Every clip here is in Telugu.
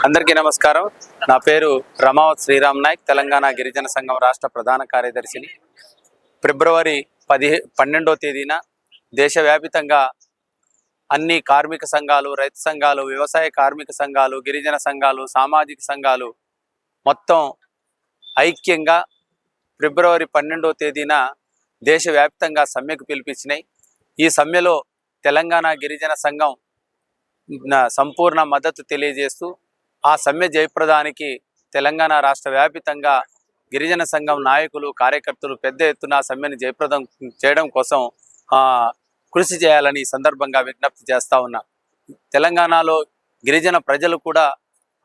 అందరికీ నమస్కారం. నా పేరు రమావత్ శ్రీరామ్ నాయక్, తెలంగాణ గిరిజన సంఘం రాష్ట్ర ప్రధాన కార్యదర్శిని. ఫిబ్రవరి 12వ తేదీన దేశవ్యాపితంగా అన్ని కార్మిక సంఘాలు, రైతు సంఘాలు, వ్యవసాయ కార్మిక సంఘాలు, గిరిజన సంఘాలు, సామాజిక సంఘాలు మొత్తం ఐక్యంగా ఫిబ్రవరి 12వ తేదీన దేశవ్యాప్తంగా సమ్మెకు పిలిపించినాయి. ఈ సమ్మెలో తెలంగాణ గిరిజన సంఘం సంపూర్ణ మద్దతు తెలియజేస్తూ ఆ సమ్మె జయప్రదానికి తెలంగాణ రాష్ట్ర వ్యాపితంగా గిరిజన సంఘం నాయకులు, కార్యకర్తలు పెద్ద ఎత్తున సమ్మెను జయప్రదం చేయడం కోసం కృషి చేయాలని సందర్భంగా విజ్ఞప్తి చేస్తూ ఉన్నా. తెలంగాణలో గిరిజన ప్రజలు కూడా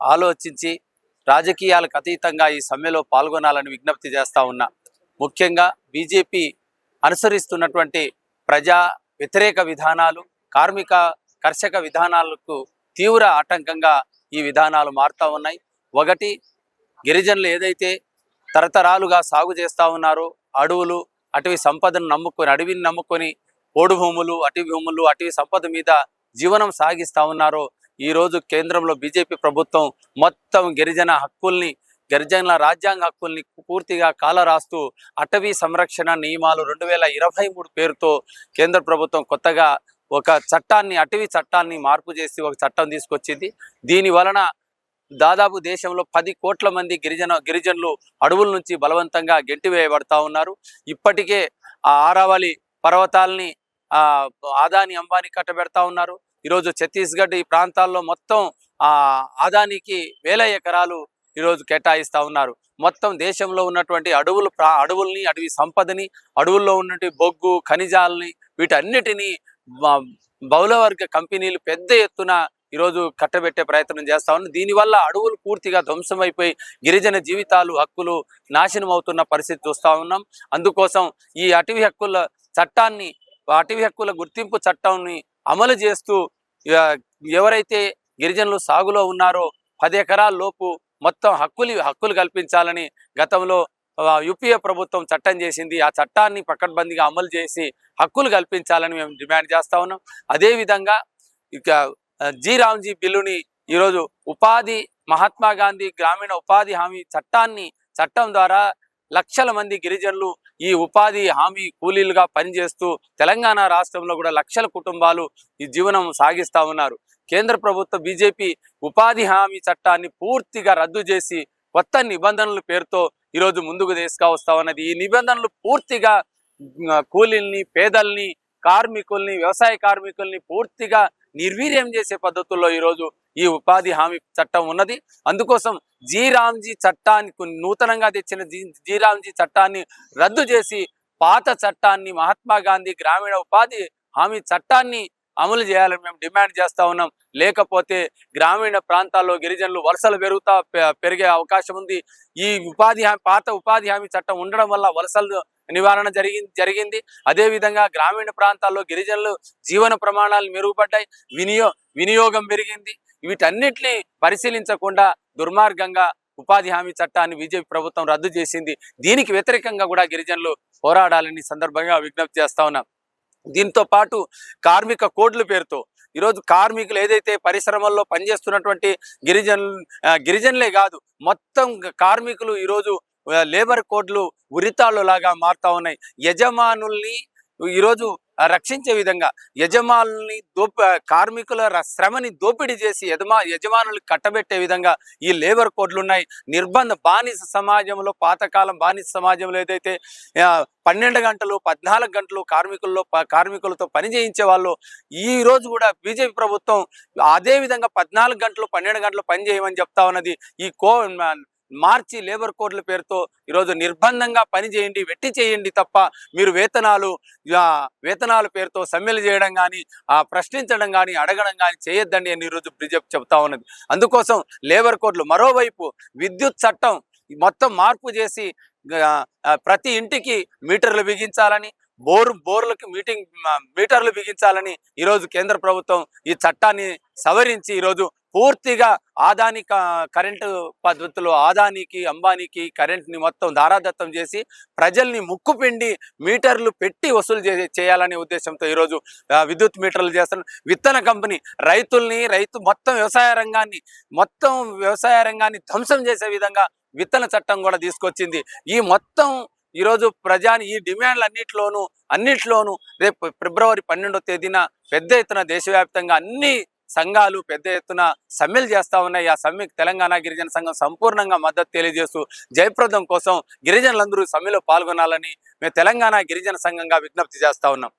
ఆలోచించి రాజకీయాలకు అతీతంగా ఈ సమ్మెలో పాల్గొనాలని విజ్ఞప్తి చేస్తూ ఉన్నా. ముఖ్యంగా బీజేపీ అనుసరిస్తున్నటువంటి ప్రజా వ్యతిరేక విధానాలు, కర్షక విధానాలకు తీవ్ర ఆటంకంగా ఈ విధానాలు మారుతూ ఉన్నాయి. ఒకటి, గిరిజనులు ఏదైతే తరతరాలుగా సాగు చేస్తూ ఉన్నారో అడవులు, అటవీ సంపదను నమ్ముకొని, అడవిని నమ్ముకొని పోడు భూములు, అటవీ సంపద మీద జీవనం సాగిస్తూ ఉన్నారో, ఈరోజు కేంద్రంలో బీజేపీ ప్రభుత్వం మొత్తం గిరిజనుల రాజ్యాంగ హక్కుల్ని పూర్తిగా కాలరాస్తూ అటవీ సంరక్షణ నియమాలు 2023 పేరుతో కేంద్ర ప్రభుత్వం కొత్తగా ఒక చట్టాన్ని, అటవీ చట్టాన్ని మార్పు చేసి ఒక చట్టం తీసుకొచ్చింది. దీని వలన దాదాపు దేశంలో 10 కోట్ల మంది గిరిజనులు అడవుల నుంచి బలవంతంగా గెంటివేయబడతా ఉన్నారు. ఇప్పటికే ఆ ఆరావళి పర్వతాలని ఆదాని అంబానీ కట్టబెడతా ఉన్నారు. ఈరోజు ఛత్తీస్గఢ్ ఈ ప్రాంతాల్లో మొత్తం ఆదానికి 1000 ఎకరాలు ఈరోజు కేటాయిస్తూ ఉన్నారు. మొత్తం దేశంలో ఉన్నటువంటి అడవుల్ని, అడవి సంపదని, అడవుల్లో ఉన్నటువంటి బొగ్గు, ఖనిజాలని, వీటన్నిటినీ బహుళవర్గ కంపెనీలు పెద్ద ఎత్తున ఈరోజు కట్టబెట్టే ప్రయత్నం చేస్తా ఉన్నాయి. దీనివల్ల అడవులు పూర్తిగా ధ్వంసమైపోయి గిరిజన జీవితాలు, హక్కులు నాశనం అవుతున్న పరిస్థితి చూస్తూ ఉన్నాం. అందుకోసం ఈ అటవీ హక్కుల గుర్తింపు చట్టాన్ని అమలు చేస్తూ ఎవరైతే గిరిజనులు సాగులో ఉన్నారో 10 ఎకరాల లోపు మొత్తం హక్కులు కల్పించాలని గతంలో యూపీఏ ప్రభుత్వం చట్టం చేసింది. ఆ చట్టాన్ని పకడ్బందీగా అమలు చేసి హక్కులు కల్పించాలని మేము డిమాండ్ చేస్తా ఉన్నాం. అదేవిధంగా ఇక రామ్జీ బిల్లుని ఈరోజు మహాత్మా గాంధీ గ్రామీణ ఉపాధి హామీ చట్టం ద్వారా లక్షల మంది గిరిజనులు ఈ ఉపాధి హామీ కూలీలుగా పనిచేస్తూ తెలంగాణ రాష్ట్రంలో కూడా లక్షల కుటుంబాలు ఈ జీవనం సాగిస్తూ ఉన్నారు. కేంద్ర ప్రభుత్వ బీజేపీ ఉపాధి హామీ చట్టాన్ని పూర్తిగా రద్దు చేసి కొత్త నిబంధనల పేరుతో ఈరోజు ముందుకు తీసుకువస్తా ఉన్నది. ఈ నిబంధనలు పూర్తిగా కూలీల్ని, పేదల్ని, కార్మికుల్ని, వ్యవసాయ కార్మికుల్ని పూర్తిగా నిర్వీర్యం చేసే పద్ధతుల్లో ఈరోజు ఈ ఉపాధి హామీ చట్టం ఉన్నది. అందుకోసం రామ్జీ చట్టాన్ని, నూతనంగా తెచ్చిన రామ్జీ చట్టాన్ని రద్దు చేసి పాత చట్టాన్ని, మహాత్మా గాంధీ గ్రామీణ ఉపాధి హామీ చట్టాన్ని అమలు చేయాలని మేము డిమాండ్ చేస్తూ ఉన్నాం. లేకపోతే గ్రామీణ ప్రాంతాల్లో గిరిజనులు వలసలు పెరిగే అవకాశం ఉంది. ఈ పాత ఉపాధి హామీ చట్టం ఉండడం వల్ల వలసలు నివారణ జరిగింది. అదేవిధంగా గ్రామీణ ప్రాంతాల్లో గిరిజనులు జీవన ప్రమాణాలు మెరుగుపడ్డాయి, వినియోగం పెరిగింది. వీటన్నిటిని పరిశీలించకుండా దుర్మార్గంగా ఉపాధి హామీ చట్టాన్ని బీజేపీ ప్రభుత్వం రద్దు చేసింది. దీనికి వ్యతిరేకంగా కూడా గిరిజనులు పోరాడాలని సందర్భంగా విజ్ఞప్తి చేస్తా ఉన్నాం. దీంతో పాటు కార్మిక కోడ్ల పేరుతో ఈరోజు కార్మికులు ఏదైతే పరిశ్రమల్లో పనిచేస్తున్నటువంటి గిరిజనులే కాదు, మొత్తం కార్మికులు ఈరోజు లేబర్ కోడ్లు ఉరితాళ్ళు లాగా మారుతా ఉన్నాయి. యజమానుల్ని ఈరోజు రక్షించే విధంగా, కార్మికుల శ్రమని దోపిడీ చేసి యజమానులు కట్టబెట్టే విధంగా ఈ లేబర్ కోడ్లు ఉన్నాయి. బానిస సమాజంలో, పాతకాలం బానిస సమాజంలో ఏదైతే 12 గంటలు 14 గంటలు కార్మికులతో పని చేయించే వాళ్ళు, ఈ రోజు కూడా బీజేపీ ప్రభుత్వం అదే విధంగా 14 గంటలు 12 గంటలు పని చేయమని చెప్తా ఉన్నది. ఈ మార్చి లేబర్ కోడ్ల పేరుతో ఈరోజు నిర్బంధంగా పని చేయండి, వెట్టి చేయండి తప్ప మీరు వేతనాల పేరుతో సమ్మెలు చేయడం కానీ, ప్రశ్నించడం కానీ, అడగడం కానీ చేయొద్దండి అని ఈరోజు బీజేపీ చెప్తా ఉన్నది. అందుకోసం లేబర్ కోడ్లు, మరోవైపు విద్యుత్ చట్టం మొత్తం మార్పు చేసి ప్రతి ఇంటికి మీటర్లు బిగించాలని, బోర్లకు మీటర్లు బిగించాలని ఈరోజు కేంద్ర ప్రభుత్వం ఈ చట్టాన్ని సవరించి ఈరోజు పూర్తిగా ఆదాని కరెంటు పద్ధతిలో ఆదానికి అంబానీకి కరెంట్ని మొత్తం దారాదత్తం చేసి ప్రజల్ని ముక్కుపిండి మీటర్లు పెట్టి వసూలు చేయాలనే ఉద్దేశంతో ఈరోజు విద్యుత్ మీటర్లు చేస్తున్న విత్తన కంపెనీ రైతు మొత్తం వ్యవసాయ రంగాన్ని ధ్వంసం చేసే విధంగా విత్తన చట్టం కూడా తీసుకొచ్చింది. ఈ మొత్తం ఈరోజు ఈ అన్నిట్లోనూ రేపు ఫిబ్రవరి 12వ తేదీన పెద్ద ఎత్తున దేశవ్యాప్తంగా అన్ని సంఘాలు పెద్ద ఎత్తున సమ్మెలు చేస్తా ఉన్నాయి. ఆ సమ్మెకు తెలంగాణ గిరిజన సంఘం సంపూర్ణంగా మద్దతు తెలియజేస్తూ జయప్రదం కోసం గిరిజనులందరూ సమ్మెలో పాల్గొనాలని మేము తెలంగాణ గిరిజన సంఘంగా విజ్ఞప్తి చేస్తా ఉన్నాం.